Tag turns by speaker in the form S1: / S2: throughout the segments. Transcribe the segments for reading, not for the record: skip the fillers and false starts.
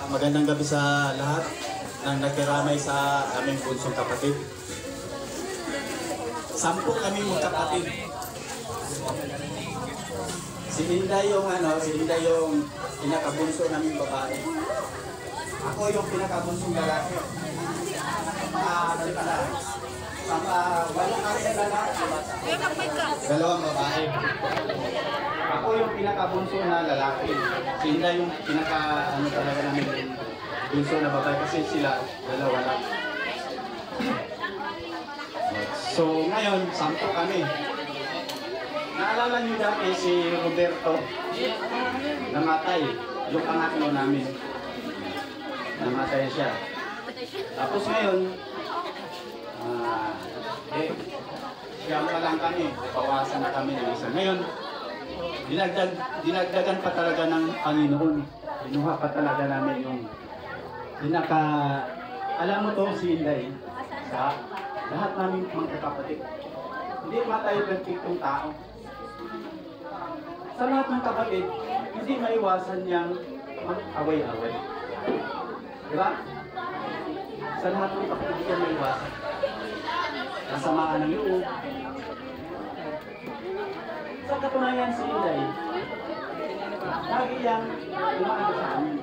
S1: Magandang gabi sa lahat ng nakiramay sa aming bunsong kapatid. 10 kami magkapatid. Si Linda yung pinakabunso naming babae. Ako yung pinakabunsong lalaki. Walong kami lalaki. Dalawang babae. Ako yung pinakabunso na lalaki. Si Linda yung talaga namin bunso na babae kasi sila dalawa lang. So ngayon, 10 kami. Naalala niyo dati si Roberto, namatay, yung pangatlo namin. Namatay siya. Tapos ngayon, siyam pa lang kami, pawasan na kami ng isa. Ngayon, dinagdagan pa talaga ng Panginoon. Binuha pa talaga namin yung alam mo to si Inday, sa lahat namin mga kapatid. Hindi matayo perfectong tao. Sa lahat ng kapatid, hindi maiwasan niyang mag-away-away. Diba? Sa lahat ng kapatid, hindi yan maiwasan. Kasamaan ng loob. Sa katunayan si Inday, lagi yang umaano sa amin.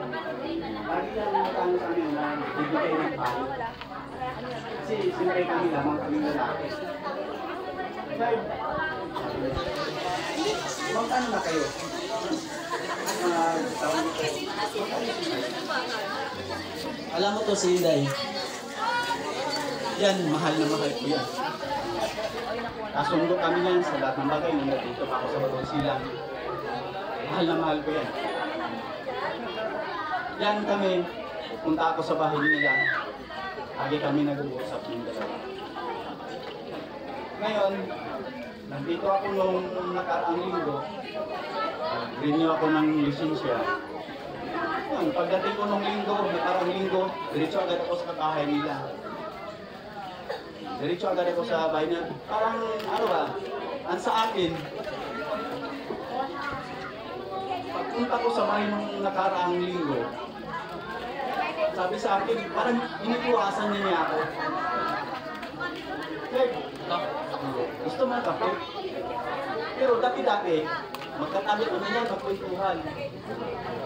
S1: Lagi yang umaano sa amin na bibigay ng payo. Kasi siyempre kami lamang kami lalaki. Kaya, magkano na kayo? Alam mo to si Inday. Yan, mahal na mahal ko yan. Kasundo kami yan sa lahat ng bagay. Nandito pa ako sa Batong Silang. Mahal na mahal ko yan. Yan kami, punta ako sa bahay nila. Lagi kami nag-uusap ng dalawa. Ngayon, nandito ako nung nakaraang linggo. Renew ako ng lisensya. Yan, pagdating ko nung nakaraang linggo, diretso agad ako sa bahay nila. Diretso agad ako sa bahay nila. Parang, ang sa akin, pagpunta ko sa bahay nung nakaraang linggo, sabi sa akin, parang iniiwasan niya ako. Gusto mo kape? Pero dati-dati, magkatabi kami niya, magkwentuhan.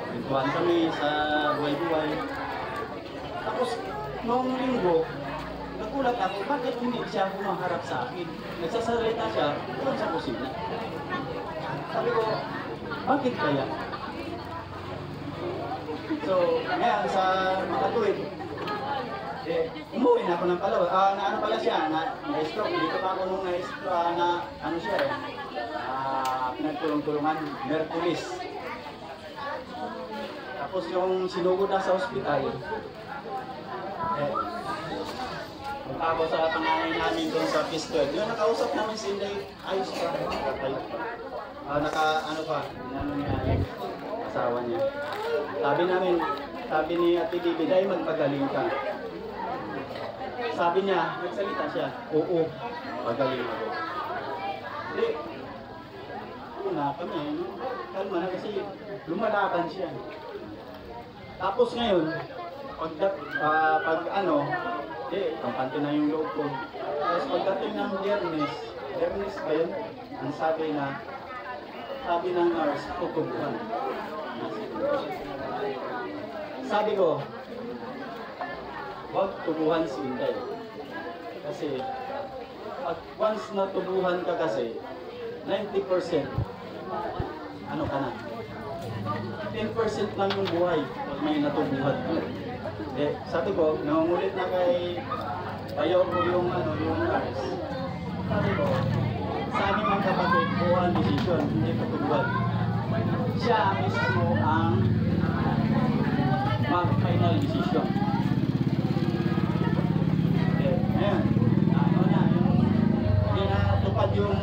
S1: Kwentuhan kami sa buhay-buhay. Tapos, noong linggo, nagulat ako, bakit hindi siya humaharap sa akin? Nagsasalita siya, doon sa kusina. Sabi ko, bakit kaya? So, ngayon sa makatuwid, umuwi na ako ng Palawan. Ano pala siya, na-stroke. Dito pa ako nung na-stroke, siya pinagtulong-tulungan, Merkulis. Tapos yung sinugod na sa ospital, punta ako sa panganay namin doon sa Peace 12. Yung nakausap namin si Inday, ayos pa, inano niya yung asawa niya. Sabi ni Ate Bibi, dahil magpagaling ka. Sabi niya, nagsalita siya, oo, pagaling ako. Hindi, una kami, kalma na kasi lumalaban siya. Tapos ngayon, kampante na yung loob ko. Tapos pagdating ng Biyernes ba yun? Ang sabi ng nurse, tutubuhan. Sabi ko, huwag tubuhan si Inday. Kasi, once natubuhan ka kasi, 90%, ano ka na? 10% lang yung buhay pag may natubuhan ka. Sabi ko, nangungulit na kay bayaw ko yung nurse. Sabi ko, sa aming mga kapatid, buwan decision, hindi tutubuhan. Siya mismo ang mag-final decision. Ngayon, hindi na tupad yung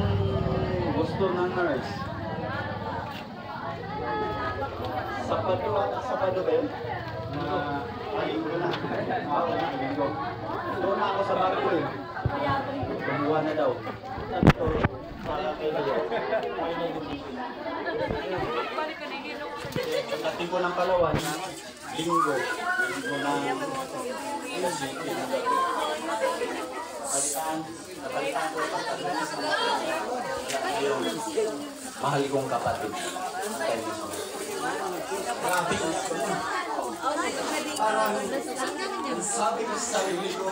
S1: gusto ng nurse. Sabado ba yun? Linggo na. Linggo. Doon na ako sa barko eh. Kumuha na daw. Sabi ko, para kayo. Final decision. Pagdating ko ng Palawan, linggo ng music, napalitan ko yung mahal kong kapatid. Parang sabi ko sa sarili ko,